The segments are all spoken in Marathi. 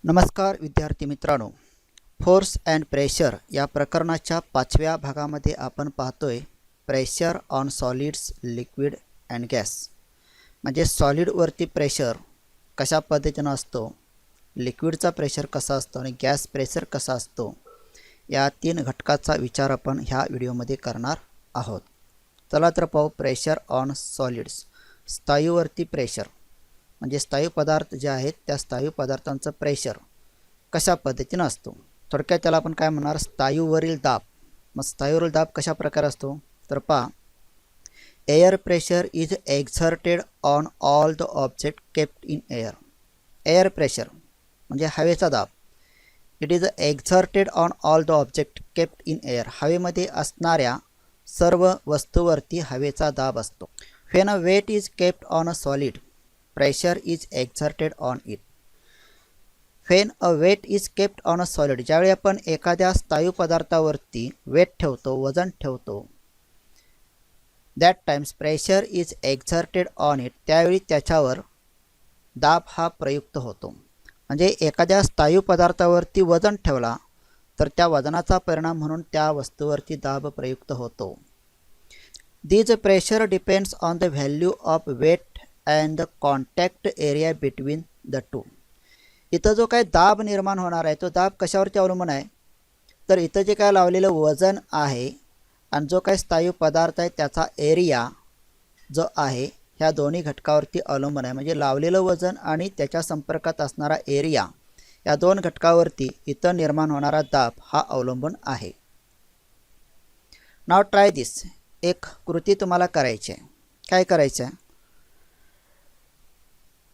नमस्कार विद्यार्थी मित्रांनो, फोर्स अँड प्रेशर या प्रकरणाच्या 5व्या भागामध्ये आपण पाहतोय pressure on solids, liquid and gas. म्हणजे सॉलिडवरती प्रेशर कशा पद्धतीनं असतो, लिक्विडचा प्रेशर कसा असतो आणि गॅस प्रेशर कसा असतो, या 3 घटकाचा विचार आपण ह्या व्हिडिओमध्ये करणार आहोत. चला तर पाहू. प्रेशर ऑन सॉलिड्स, स्थायूवरती प्रेशर म्हणजे स्थायू पदार्थ जे आहेत त्या स्थायू पदार्थांचं प्रेशर कशा पद्धतीनं असतो. थोडक्यात त्याला आपण काय म्हणणार, स्थायूवरील दाब. मग स्थायूवरील दाब कशा प्रकारे असतो तर पहा, air pressure is exerted on all the object kept in air. Air pressure म्हणजे हवेचा दाब. It is exerted on all the object kept in air. हवेमध्ये असणाऱ्या सर्व वस्तूवरती हवेचा दाब असतो. When a weight is kept on a solid, pressure is exerted on it. When a weight is kept on a solid, ज्यावेळी आपण एखाद्या स्थायू पदार्थावरती वेट ठेवतो, वजन ठेवतो, that times pressure is exerted on it, त्यावेळी त्याच्यावर दाब हा प्रयुक्त होतो. म्हणजे एखाद्या स्थायू पदार्थावरती वजन ठेवला तर त्या वजनाचा परिणाम म्हणून त्या वस्तूवरती दाब प्रयुक्त होतो. This pressure depends on the value of weight and the contact area between the two. इथं जो काय दाब निर्माण होणार आहे तो दाब कशावरती अवलंबून आहे तर इथं जे काय लावलेलं वजन आहे आणि जो काय स्थायू पदार्थ आहे त्याचा एरिया जो आहे ह्या दोन्ही घटकावरती अवलंबून आहे. म्हणजे लावलेलं वजन आणि त्याच्या संपर्कात असणारा एरिया या दोन घटकावरती इथं निर्माण होणारा दाब हा अवलंबून आहे. नाव ट्राय दिस. एक कृती तुम्हाला करायची आहे. काय करायचं आहे,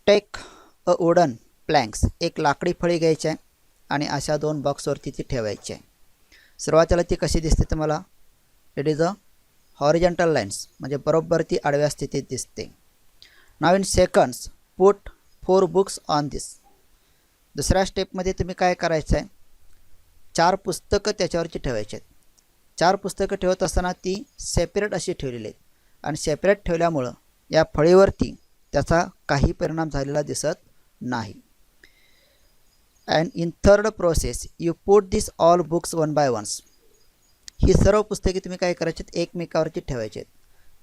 टेक अ वुडन प्लँक्स, एक लाकडी फळी घ्यायची आहे आणि अशा 2 बॉक्सवरती ती ठेवायची आहे. सुरुवातीला ती कशी दिसते तुम्हाला, it is a horizontal lines म्हणजे बरोबर ती आडव्या स्थितीत दिसते. Now in seconds put 4 books on this. दुसऱ्या स्टेपमध्ये तुम्ही काय करायचं आहे, 4 पुस्तकं त्याच्यावरची ठेवायची आहेत. 4 पुस्तकं ठेवत असताना ती सेपरेट अशी ठेवलेली आहेत आणि सेपरेट ठेवल्यामुळं या फळीवरती त्याचा काही परिणाम झालेला दिसत नाही. And in third process you put this all books one by ones. ही सर्व पुस्तके तुम्ही काय करायची, एकमेकावरती ठेवायची आहेत.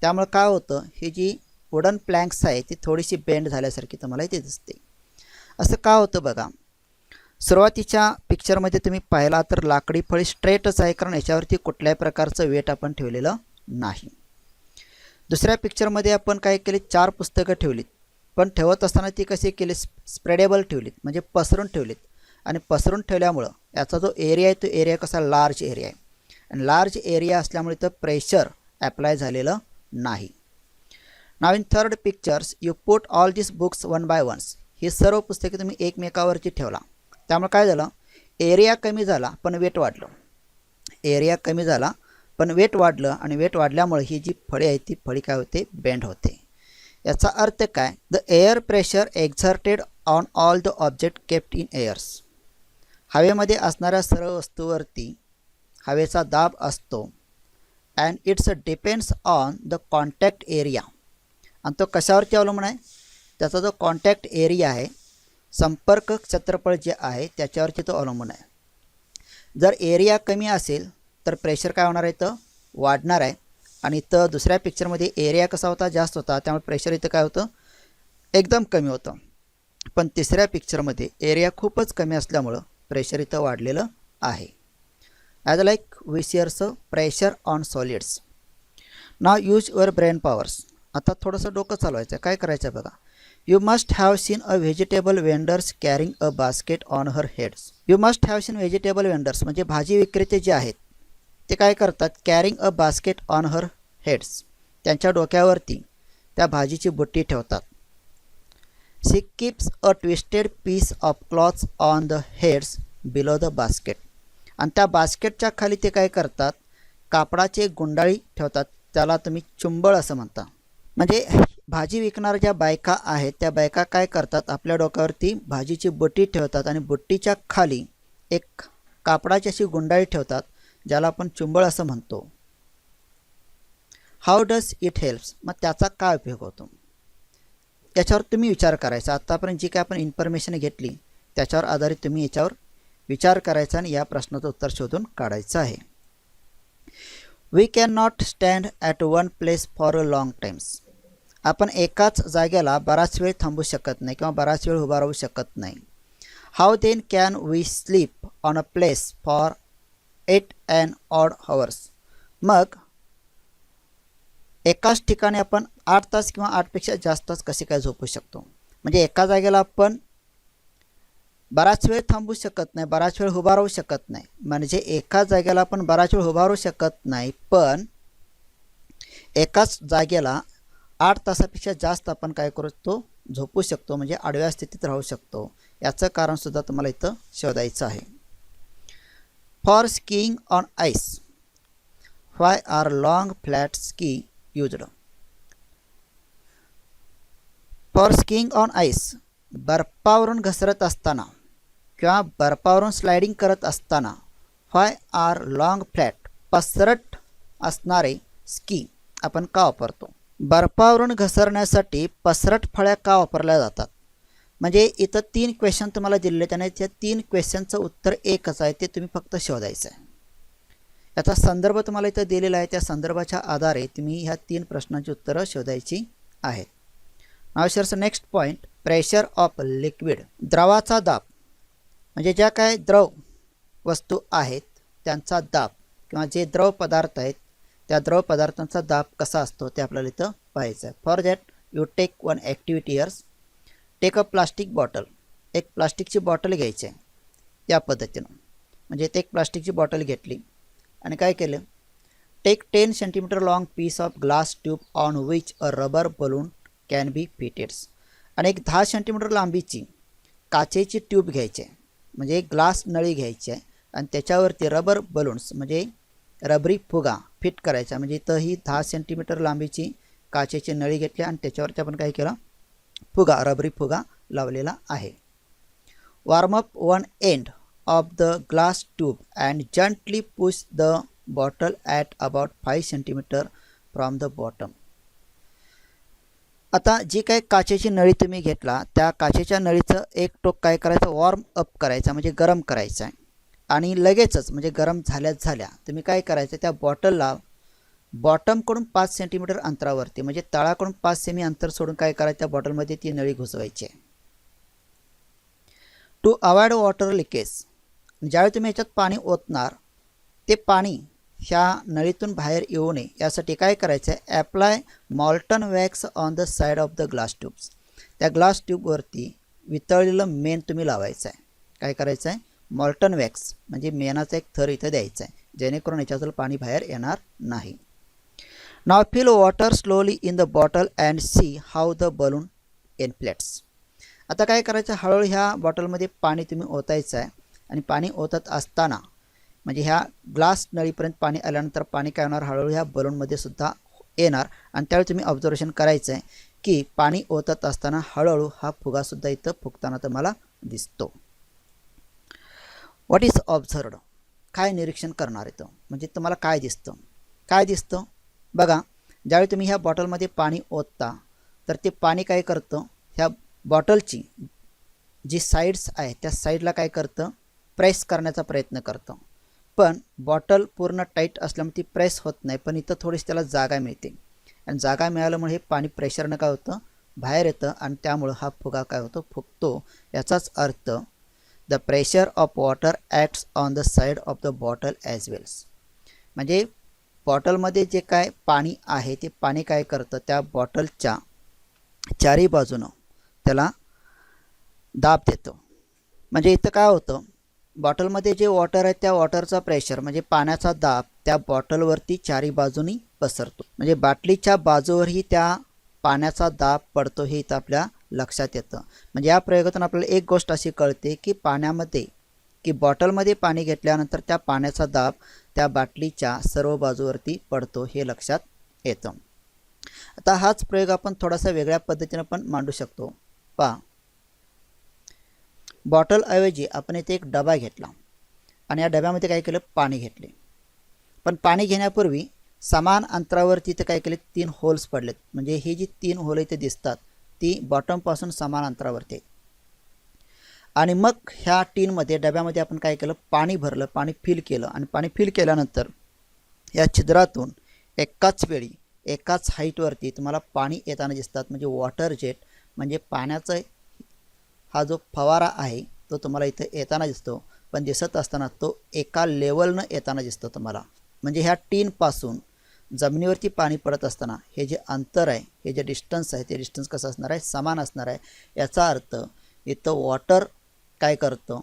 त्यामुळे काय होतं, ही जी वुडन प्लँक्स आहे ती थोडीशी बेंड झाल्यासारखी तुम्हाला इथे दिसते. असं का होतं बघा, सुरुवातीच्या पिक्चरमध्ये तुम्ही पाहिला तर लाकडी फळी स्ट्रेटच आहे कारण याच्यावरती कुठल्याही प्रकारचं वेट आपण ठेवलेलं नाही. दुसऱ्या पिक्चरमध्ये आपण काय केले, 4 पुस्तकं ठेवलीत पण ठेवत असताना ती कशी केली, स्प्रेडेबल ठेवलीत म्हणजे पसरून ठेवलीत. आणि पसरून ठेवल्यामुळं याचा जो एरिया आहे तो एरिया कसा लार्ज एरिया आहे आणि लार्ज एरिया असल्यामुळे तर प्रेशर ॲप्लाय झालेलं नाही. Now in third pictures you put all this books one by ones. ही सर्व पुस्तके तुम्ही एकमेकावरती ठेवला. त्यामुळे काय झालं, एरिया कमी झाला पण वेट वाढलं. एरिया कमी झाला पण वेट वाढलं आणि वेट वाढल्यामुळे ही जी फळी आहे ती फळी काय होते, बेंड होते. याचा अर्थ काय, the air pressure exerted on all the object kept in airs. हवेमध्ये असणाऱ्या सर्व वस्तूवरती हवेचा दाब असतो. And it's depends on the contact area. आणि तो कशावरती अवलंबून आहे, त्याचा जो कॉन्टॅक्ट एरिया आहे, संपर्क क्षेत्रफळ जे आहे त्याच्यावरती तो अवलंबून आहे. जर एरिया कमी असेल तर प्रेशर काय होणार आहे, तर वाढणार आहे. आणि इथं दुसऱ्या पिक्चरमध्ये एरिया कसा होता, जास्त होता, त्यामुळे प्रेशर इथं काय होतं, एकदम कमी होतं. पण तिसऱ्या पिक्चरमध्ये एरिया खूपच कमी असल्यामुळं प्रेशर इथं वाढलेलं आहे. As like we sears pressure on solids. Now use your brain powers. आता थोडंसं डोकं चालवायचं आहे. काय करायचं बघा, you must have seen a vegetable vendors carrying a basket on her heads. You must have seen vegetable vendors म्हणजे भाजी विक्रेते जे आहेत ते काय करतात, carrying a basket on her heads, त्यांच्या डोक्यावरती त्या भाजीची बुट्टी ठेवतात. She keeps a twisted piece of clothes on the heads below the basket. आणि त्या बास्केटच्या खाली ते काय करतात, कापडाची एक गुंडाळी ठेवतात, त्याला तुम्ही चुंबळ असं म्हणता. म्हणजे भाजी विकणाऱ्या ज्या बायका आहेत त्या बायका काय करतात, आपल्या डोक्यावरती भाजीची बुट्टी ठेवतात आणि बुट्टीच्या खाली एक कापडाची अशी गुंडाळी ठेवतात ज्याला आपण चुंबळ असं म्हणतो. How does it helps. मग त्याचा काय उपयोग होतो याच्यावर तुम्ही विचार करायचा. आतापर्यंत जी काय आपण इन्फॉर्मेशन घेतली त्याच्यावर आधारित तुम्ही याच्यावर विचार करायचा आणि या प्रश्नाचं उत्तर शोधून काढायचं आहे. We can not stand at one place for a long times. आपण एकाच जागेला बराच वेळ थांबू शकत नाही किंवा बराच वेळ उभा राहू शकत नाही. How then can we sleep on a place for 8 and odd hours. मग एकाच ठिकाणी आपण 8 तास किंवा 8 पेक्षा जास्त तास कसे काय झोपू शकतो. म्हणजे एका जागेला आपण बराच वेळ थांबू शकत नाही, बराच वेळ उभा राहू शकत नाही. म्हणजे एका जागेला आपण बराच वेळ उभा राहू शकत नाही, पण एकाच जागेला 8 तासापेक्षा जास्त आपण काय करतो, झोपू शकतो, म्हणजे आडव्या स्थितीत राहू शकतो. याचं कारण सुद्धा तुम्हाला इथं शोधायचं आहे. For skiing on ice, why are long flat ski used? For skiing on ice, बर्फावरून घसरत असताना किंवा बर्फावरून स्लायडिंग करत असताना why are long flat पसरट असणारे स्की आपण का वापरतो. बर्फावरून घसरण्यासाठी पसरट फळ्या का वापरल्या जातात. म्हणजे इथं 3 क्वेश्चन तुम्हाला दिलेले आहेत आणि त्या 3 क्वेश्चनचं उत्तर एकच आहे, ते तुम्ही फक्त शोधायचं आहे. याचा संदर्भ तुम्हाला इथं दिलेला आहे, त्या संदर्भाच्या आधारे तुम्ही ह्या 3 प्रश्नांची उत्तरं शोधायची आहेत. Now shares next point, pressure of liquid. द्रवाचा दाब म्हणजे ज्या काय द्रव वस्तू आहेत त्यांचा दाब किंवा जे द्रव पदार्थ आहेत त्या द्रव पदार्थांचा दाब कसा असतो ते आपल्याला इथं पाहायचं आहे. For that you take one activity here's. Take a plastic bottle. एक प्लास्टिकची बॉटल घ्यायची आहे या पद्धतीनं. म्हणजे ते एक प्लास्टिकची बॉटल घेतली आणि काय केलं, take 10 centimetre long piece of glass tube on which a rubber balloon can be fitted. आणि एक 10 सेंटीमीटर लांबीची काचेची ट्यूब घ्यायची आहे, म्हणजे एक ग्लास नळी घ्यायची आहे आणि त्याच्यावरती रबर बलून्स म्हणजे रबरी फुगा फिट करायचा. म्हणजे इथं ही 10 सेंटीमीटर लांबीची काचेची नळी घेतली आणि त्याच्यावरती आपण काय केलं, फुगा रबरी फुगा लावलेला आहे. Warm up one end of the glass tube and gently push the bottle at about 5 centimetre from the bottom. आता जी काही काचेची नळी तुम्ही घेतला त्या काचेच्या नळीचं एक टोक काय करायचं, वॉर्म अप करायचं म्हणजे गरम करायचं आहे. आणि लगेचच म्हणजे गरम झाल्या तुम्ही काय करायचं, त्या बॉटलला बॉटमकडून 5 सेंटीमीटर अंतरावरती म्हणजे तळाकडून 5 सेमी अंतर सोडून काय करायचं, त्या बॉटलमध्ये ती नळी घुसवायची आहे. To avoid water leakage. ज्यावेळी तुम्ही ह्याच्यात पाणी ओतणार ते पाणी ह्या नळीतून बाहेर येऊ नये यासाठी काय करायचं आहे, apply मॉल्टन wax on the side of the glass tubes. त्या ग्लास ट्यूबवरती वितळलेलं मेण तुम्ही लावायचं आहे. काय करायचं आहे, मॉल्टन वॅक्स म्हणजे मेणाचा एक थर इथं द्यायचा आहे जेणेकरून याच्यातून पाणी बाहेर येणार नाही. Now fill water slowly in the bottle and see how the balloon inflates. आता काय करायचं, हळूहळू ह्या बॉटलमध्ये पाणी तुम्ही ओतायचं आहे आणि पाणी ओतत असताना म्हणजे ह्या ग्लास नळीपर्यंत पाणी आल्यानंतर पाणी काय होणार, हळूहळू ह्या बलूनमध्ये सुद्धा येणार आणि त्यावेळी तुम्ही ऑब्झर्वेशन करायचं आहे की पाणी ओतत असताना हळूहळू हा फुगासुद्धा इथं फुगताना तुम्हाला दिसतो. What is observed. काय निरीक्षण करणार येतं म्हणजे तुम्हाला काय दिसतं बघा. ज्यावेळी तुम्ही ह्या बॉटलमध्ये पाणी ओतता तर ते पाणी काय करतं, ह्या बॉटलची जी साईड्स आहे त्या साईडला काय करतं, प्रेस करण्याचा प्रयत्न करतं. पण बॉटल पूर्ण टाईट असल्यामुळे ती प्रेस होत नाही, पण इथं थोडीशी त्याला जागा मिळते आणि जागा मिळाल्यामुळे हे पाणी प्रेशरनं काय होतं, बाहेर येतं आणि त्यामुळं हा फुगा काय होतो, फुगतो. याचाच अर्थ the pressure of water acts on the side of the bottle as wells. म्हणजे बॉटलमध्ये जे काय पाणी आहे ते पाणी काय करतं, त्या बॉटलच्या चारी बाजूनं त्याला दाब देतं. म्हणजे इथं काय होतं, बॉटलमध्ये जे वॉटर आहे त्या वॉटरचा प्रेशर म्हणजे पाण्याचा दाब त्या बॉटलवरती चारी बाजूनी पसरतो. म्हणजे बाटलीच्या बाजूवरही त्या पाण्याचा दाब पडतो हे इथं आपल्या लक्षात येतं. म्हणजे या प्रयोगातून आपल्याला एक गोष्ट अशी कळते की पाण्यामध्ये की बॉटलमध्ये पाणी घेतल्यानंतर त्या पाण्याचा दाब त्या बाटलीच्या सर्व बाजूवरती पडतो हे लक्षात येतं. आता हाच प्रयोग आपण थोडासा वेगळ्या पद्धतीने पण मांडू शकतो. पहा, बॉटलऐवजी आपण इथे एक डबा घेतला आणि या डब्यामध्ये काय केलं, पाणी घेतले. पण पाणी घेण्यापूर्वी समान अंतरावरती इथे काय केले, 3 होल्स पडलेत. म्हणजे ही जी 3 होल इथे दिसतात ती बॉटमपासून समान अंतरावरती आहेत. आणि मग ह्या टीनमध्ये डब्यामध्ये आपण काय केलं, पाणी भरलं, पाणी फिल केलं आणि पाणी फिल केल्यानंतर या छिद्रातून एकाच वेळी एकाच हाईटवरती तुम्हाला पाणी येताना दिसतात. म्हणजे वॉटर जेट म्हणजे पाण्याचा हा जो फवारा आहे तो तुम्हाला इथे येताना दिसतो, पण दिसत असताना तो एका लेवलनं येताना दिसतो तुम्हाला. म्हणजे ह्या टीनपासून जमिनीवरती पाणी पडत असताना हे जे अंतर आहे, हे जे डिस्टन्स आहे, ते डिस्टन्स कसं असणार आहे, समान असणार आहे. याचा अर्थ इथं वॉटर काय करतं,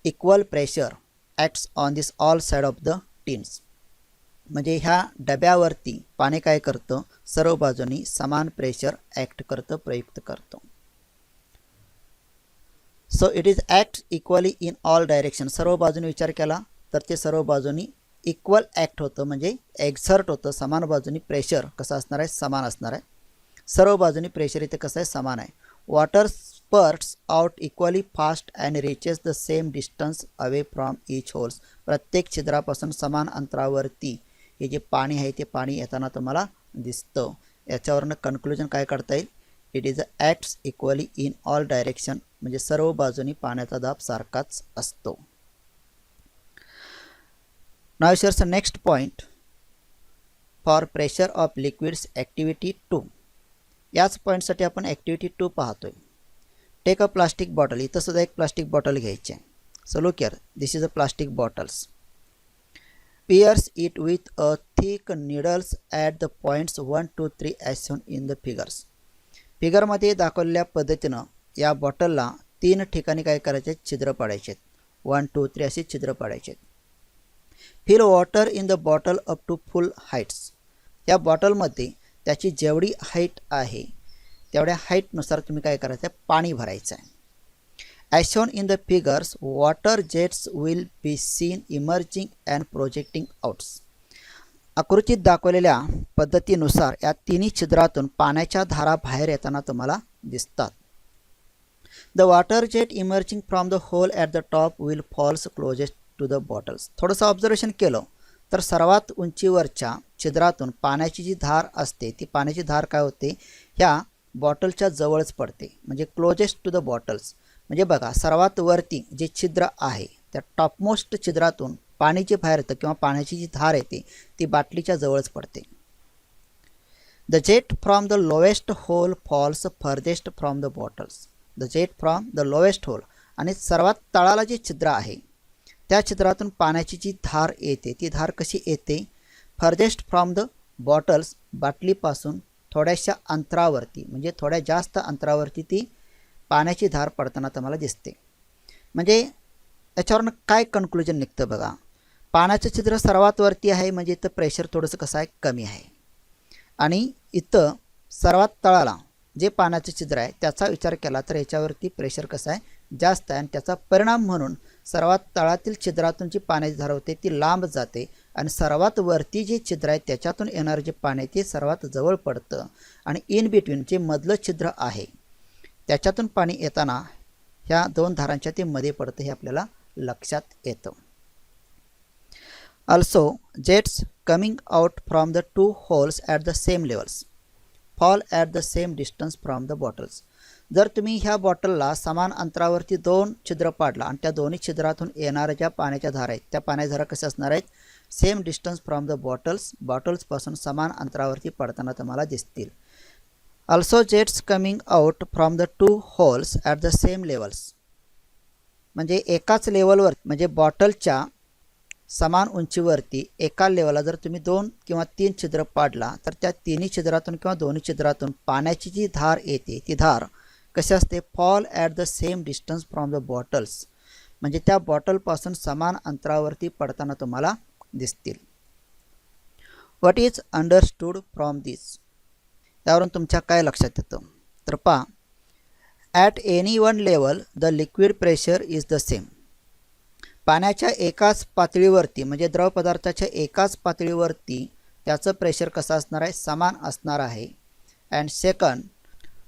equal pressure acts on this all side of the teens. म्हणजे ह्या डब्यावरती पाणी काय करतं, सर्व बाजूनी समान प्रेशर ॲक्ट करतं, प्रयुक्त करतं. So it is act equally in all direction. सर्व बाजूने विचार केला तर ते सर्व बाजूनी इक्वल ॲक्ट होतं, म्हणजे एक्झर्ट होतं. समान बाजूनी प्रेशर कसं असणार आहे, समान असणार आहे. सर्व बाजूनी प्रेशर इथे कसं आहे, समान आहे. Water spurts out equally fast and reaches the same distance away from each holes. प्रत्येक छिद्रापासून समान अंतरावरती हे जे पाणी आहे ते पाणी येताना तुम्हाला दिसतं. याच्यावरनं कन्क्लुजन काय काढता येईल, it is acts equally in all direction. म्हणजे सर्व बाजूनी पाण्याचा दाब सारखाच असतो. Now here's the next point for pressure of liquids activity 2. याच पॉईंटसाठी आपण ॲक्टिव्हिटी 2 पाहतोय. Take a plastic bottle. इथं सुद्धा एक प्लास्टिक बॉटल घ्यायची आहे. So look here, this is a plastic bottles. Pierce it with a thick needles at the points 1, 2, 3 as shown in the figures. फिगरमध्ये दाखवलेल्या पद्धतीनं या बॉटलला 3 ठिकाणी काय करायचे, छिद्र पाडायचे. 1, 2, 3 असे छिद्र पाडायचे. Fill water in the bottle up to full heights. या बॉटलमध्ये त्याची जेवढी हाईट आहे तेवढ्या हाईटनुसार तुम्ही काय करायचं आहे, पाणी भरायचं आहे. As shown in the figures water jets will be seen emerging and projecting outs. आकृतीत दाखवलेल्या पद्धतीनुसार या तिन्ही छिद्रातून पाण्याच्या धारा बाहेर येताना तुम्हाला दिसतात. The water jet emerging from the hole at the top will falls closest to the bottles. थोडंसं ऑब्झर्वेशन केलं तर सर्वात उंचीवरच्या छिद्रातून पाण्याची जी धार असते ती पाण्याची धार काय होते, ह्या बॉटलच्या जवळच पडते. म्हणजे क्लोजेस्ट टू द बॉटल्स. म्हणजे बघा, सर्वात वरती जे छिद्र आहे त्या टॉपमोस्ट छिद्रातून पाणी जे बाहेर येतं किंवा पाण्याची जी धार येते ती बाटलीच्या जवळच पडते. The jet from the lowest hole falls farthest from the bottles. The jet from the lowest hole. आणि सर्वात तळाला जे छिद्र आहे त्या छिद्रातून पाण्याची जी धार येते ती धार कशी येते, फर्देस्ट फ्रॉम द बॉटल्स, बाटलीपासून थोड्याशा अंतरावरती, म्हणजे थोड्या जास्त अंतरावरती ती पाण्याची धार पडताना तुम्हाला दिसते. म्हणजे याच्यावरून काय कन्क्लुजन निघतं बघा, पाण्याचं छिद्र सर्वात वरती आहे म्हणजे इथं प्रेशर थोडंसं कसं आहे, कमी आहे. आणि इथं सर्वात तळाला जे पाण्याचं छिद्र आहे त्याचा विचार केला तर याच्यावरती प्रेशर कसं आहे, जास्त आहे. आणि त्याचा परिणाम म्हणून सर्वात तळातील छिद्रातून जी पाण्याची धार होते ती लांब जाते आणि सर्वात वरती जे छिद्र आहे त्याच्यातून येणारं जे पाणी ते सर्वात जवळ पडतं. आणि इन बिटवीन जे मधलं छिद्र आहे त्याच्यातून पाणी येताना ह्या दोन धारांच्या ते मध्ये पडतं, हे आपल्याला लक्षात येतं. Also jets coming out from the 2 holes at the same levels fall at the same distance from the bottles. जर तुम्ही ह्या बॉटलला समान अंतरावरती 2 छिद्र पाडला आणि त्या दोन्ही छिद्रातून येणाऱ्या ज्या पाण्याच्या धारा आहेत त्या पाण्याच्या धारा कशा असणार आहेत, same distance from the bottles, बॉटल्सपासून समान अंतरावरती पडताना तुम्हाला दिसतील. Also jets coming out from the 2 holes at the same levels. म्हणजे एकाच लेवलवर, म्हणजे बॉटलच्या समान उंचीवरती एका लेवलला जर तुम्ही 2 किंवा 3 छिद्र पाडला तर त्या तिन्ही छिद्रातून किंवा दोन्ही छिद्रातून पाण्याची जी धार येते ती धार कशी असते, fall at the same distance from the bottles, म्हणजे त्या बॉटलपासून समान अंतरावरती पडताना तुम्हाला दिसतील. व्हॉट इज अंडरस्टूड फ्रॉम दिस. यावरून तुमच्या काय लक्षात येतं तर पहा, at any one level the liquid pressure is the same. पाण्याच्या एकाच पातळीवरती म्हणजे द्रव पदार्थाच्या एकाच पातळीवरती त्याचं प्रेशर कसं असणार आहे, समान असणार आहे. And second,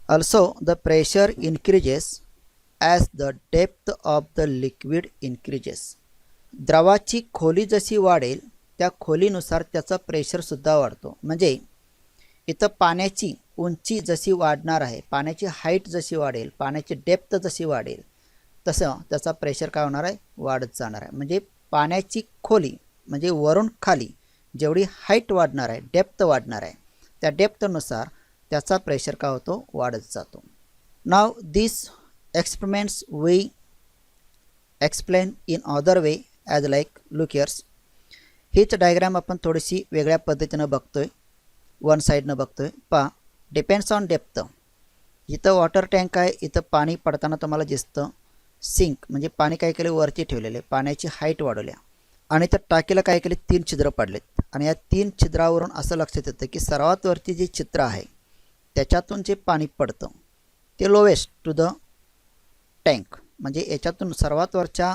also the pressure increases as the depth of the liquid increases. द्रवाची खोली जशी वाढेल त्या खोलीनुसार त्याचा प्रेशरसुद्धा वाढतो. म्हणजे इथं पाण्याची उंची जशी वाढणार आहे, पाण्याची हाईट जशी वाढेल, पाण्याची डेप्थ जशी वाढेल तसं त्याचा प्रेशर काय होणार आहे, वाढत जाणार आहे. म्हणजे पाण्याची खोली म्हणजे वरून खाली जेवढी हाईट वाढणार आहे, डेप्थ वाढणार आहे, त्या डेप्थनुसार त्याचा प्रेशर काय होतो, वाढत जातो. Now this experiments we explain in other way as like look here's. हीच डायग्राम आपण थोडीशी वेगळ्या पद्धतीनं बघतोय, वन साईडनं बघतोय. पहा, डिपेंड्स ऑन डेप्थ. इथं वॉटर टँक आहे, इथं पाणी पडताना तुम्हाला दिसतं. सिंक म्हणजे पाणी काय केलं, वरती ठेवलेले, पाण्याची हाईट वाढवल्या आणि त्या टाकीला काय केले, 3 छिद्र पडलेत. आणि या 3 छिद्रावरून असं लक्षात येतं की सर्वात वरती जे छिद्र आहे त्याच्यातून जे पाणी पडतं ते लोवेस्ट टू द टँक. म्हणजे याच्यातून सर्वात वरच्या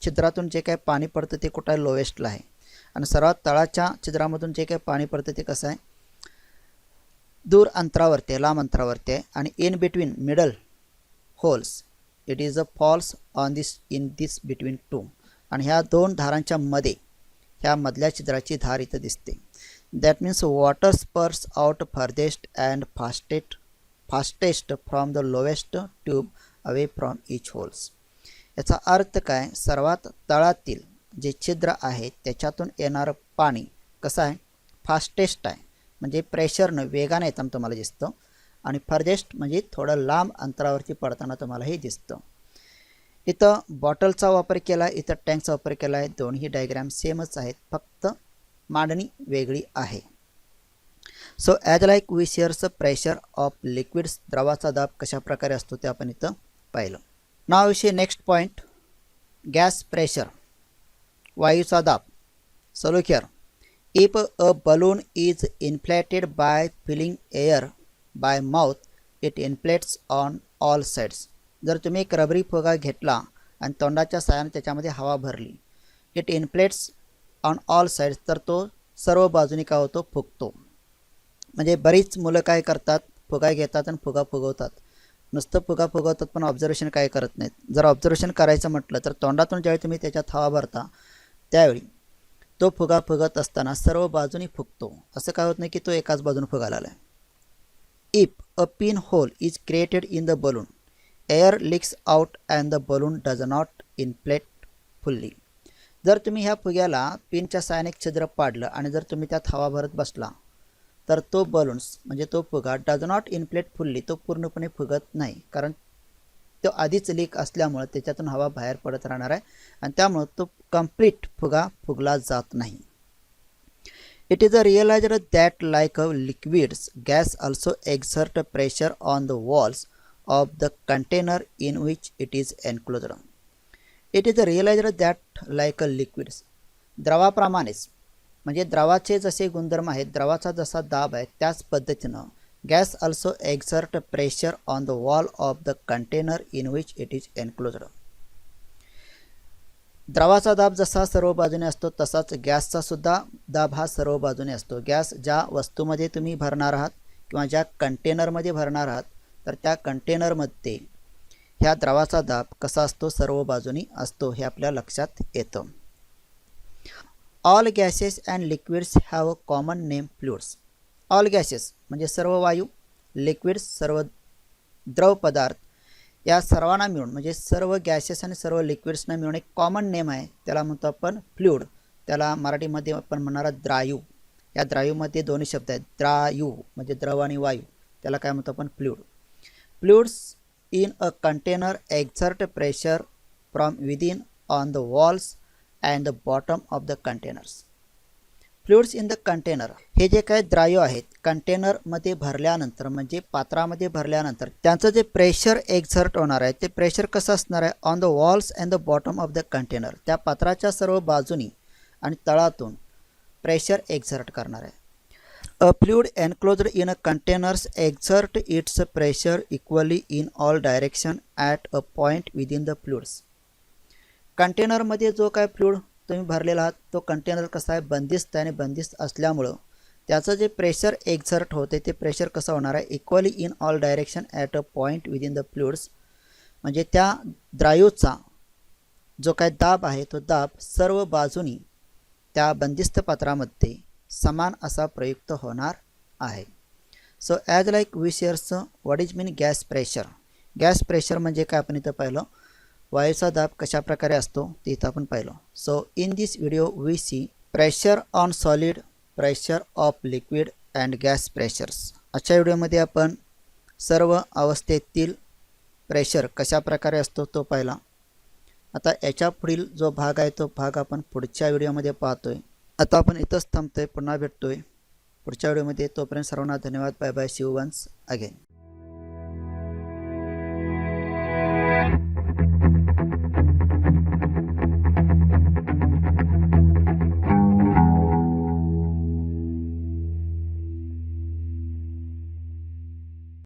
छिद्रातून जे काय पाणी पडतं ते कुठं आहे, लोवेस्टला आहे. आणि सर्वात तळाच्या छिद्रामधून जे काय पाणी पडतं ते कसं आहे, दूर अंतरावरती आहे, लांब अंतरावरती आहे. आणि in between middle holes it is a falls on this in this between two. आणि ह्या 2 धारांच्या मध्ये ह्या मधल्या छिद्राची धार इथं दिसते. That means water Spurs out farthest and fastest from the lowest tube away from each holes. याचा अर्थ काय, सर्वात तळातील जे छिद्र आहे त्याच्यातून येणारं पाणी कसं आहे, फास्टेस्ट आहे म्हणजे प्रेशरनं वेगाने येताना तुम्हाला दिसतं. आणि फर्देस्ट म्हणजे थोडं लांब अंतरावरती पडताना तुम्हाला हे दिसतं. इथं बॉटलचा वापर केला आहे, इथं टँकचा वापर केला आहे. दोन्ही डायग्राम सेमच आहेत, फक्त मांडणी वेगळी आहे. So as like we shares pressure of liquids. द्रवाचा दाब कशा प्रकारे असतो ते आपण इथं पाहिलं. नाव विषय नेक्स्ट पॉईंट, गॅस प्रेशर, वायूचा दाब. So look here, if a balloon is inflated by filling air by mouth it inflates on all sides. जर तुम्ही एक रबरी फुगा घेतला आणि तोंडाच्या साहाय्याने त्याच्यामध्ये हवा भरली, it inflates on all sides, तर तो सर्व बाजूनी काय होतो, फुगतो. म्हणजे बरीच मुलं काय करतात, फुगा घेतात आणि फुगा फुगवतात. नुसतं फुगा फुगवतात पण ऑब्झर्वेशन काय करत नाहीत. जर ऑब्झर्वेशन करायचं म्हटलं तर तोंडातून ज्यावेळी तुम्ही त्याच्यात हवा भरता त्यावेळी तो फुगा फुगत असताना सर्व बाजूनी फुगतो. असं काय होत नाही की तो एकाच बाजूने फुगायला आला आहे. If a pin hole is created in the balloon air leaks out and the balloon does not inflate fully. जर तुम्ही ह्या फुग्याला पिनच्या साहाय्याने छिद्र पाडलं आणि जर तुम्ही त्यात हवा भरत बसला तर तो बलून्स म्हणजे तो फुगा डज नॉट इन्फ्लेट फुल्ली, तो पूर्णपणे फुगत नाही. कारण तो आधीच लीक असल्यामुळे त्याच्यातून हवा बाहेर पडत राहणार आहे आणि त्यामुळे तो कंप्लीट फुगा फुगला जात नाही. It is a realized that like a liquids gas also exert pressure on the walls of the container in which it is enclosed. It is a realized that like a liquids, द्रवाप्रमाणेच म्हणजे द्रवाचे जसे गुणधर्म आहेत, द्रवाचा जसा दाब आहे त्याच पद्धतीनं gas also exert pressure on the wall of the container in which it is enclosed. द्रवाचा दाब जसा सर्व बाजूने असतो तसाच गॅसचा सुद्धा दाब हा सर्व बाजूने असतो. गॅस ज्या वस्तूमध्ये तुम्ही भरणार आहात किंवा ज्या कंटेनरमध्ये भरणार आहात तर त्या कंटेनरमध्ये ह्या द्रवाचा दाब कसा असतो, सर्व बाजूनी असतो, हे आपल्या लक्षात येतं. All gases and liquids have a common name, fluids. All gases म्हणजे सर्व वायू, लिक्विड्स सर्व द्रव पदार्थ, या सर्वांना मिळून म्हणजे सर्व गॅसेस आणि सर्व लिक्विड्सना मिळून एक कॉमन नेम आहे, त्याला म्हणतो आपण फ्लुइड. त्याला मराठीमध्ये आपण म्हणणार द्रायू. या द्रायूमध्ये दोन्ही शब्द आहेत, द्रायू म्हणजे द्रव आणि वायू, त्याला काय म्हणतो आपण, fluid. Fluids in a container exert pressure from within on the walls and the bottom of the containers. Fluids in the container हे जे काय द्राव्य आहेत कंटेनरमध्ये भरल्यानंतर म्हणजे पात्रामध्ये भरल्यानंतर त्यांचं जे प्रेशर एक्झर्ट होणार आहे ते प्रेशर कसं असणार आहे, on the walls and the bottom of the container, त्या पात्राच्या सर्व बाजूनी आणि तळातून प्रेशर एक्झर्ट करणार आहे. A fluid enclosed in a containers exert its pressure equally in all direction at a point within the fluids. Container मध्ये जो काय फ्लुइड तुम्ही भरलेला आहात तो कंटेनर कसा आहे, बंदिस्त आहे. आणि बंदिस्त असल्यामुळं त्याचं जे प्रेशर एक्झर्ट होते ते प्रेशर कसं होणार आहे, equally in all direction at a point within the fluids. म्हणजे त्या द्रायूचा जो काय दाब आहे तो दाब सर्व बाजूनी त्या बंदिस्त पात्रामध्ये समान असा प्रयुक्त होणार आहे. So as like we shares what is mean gas pressure. Gas pressure म्हणजे काय आपण इथं पाहिलं, वायूचा दाब कशा प्रकारे असतो ते इथं आपण पाहिलं. So in this video we see pressure on solid, pressure of liquid and gas pressures. आजच्या व्हिडिओमध्ये आपण सर्व अवस्थेतील प्रेशर कशा प्रकारे असतो तो पाहिला. आता याच्या पुढील जो भाग आहे तो भाग आपण पुढच्या व्हिडिओमध्ये पाहतोय. आता आपण इथंच थांबतोय. पुन्हा भेटतोय पुढच्या व्हिडिओमध्ये. तोपर्यंत सर्वांना धन्यवाद. Bye bye. See you once again.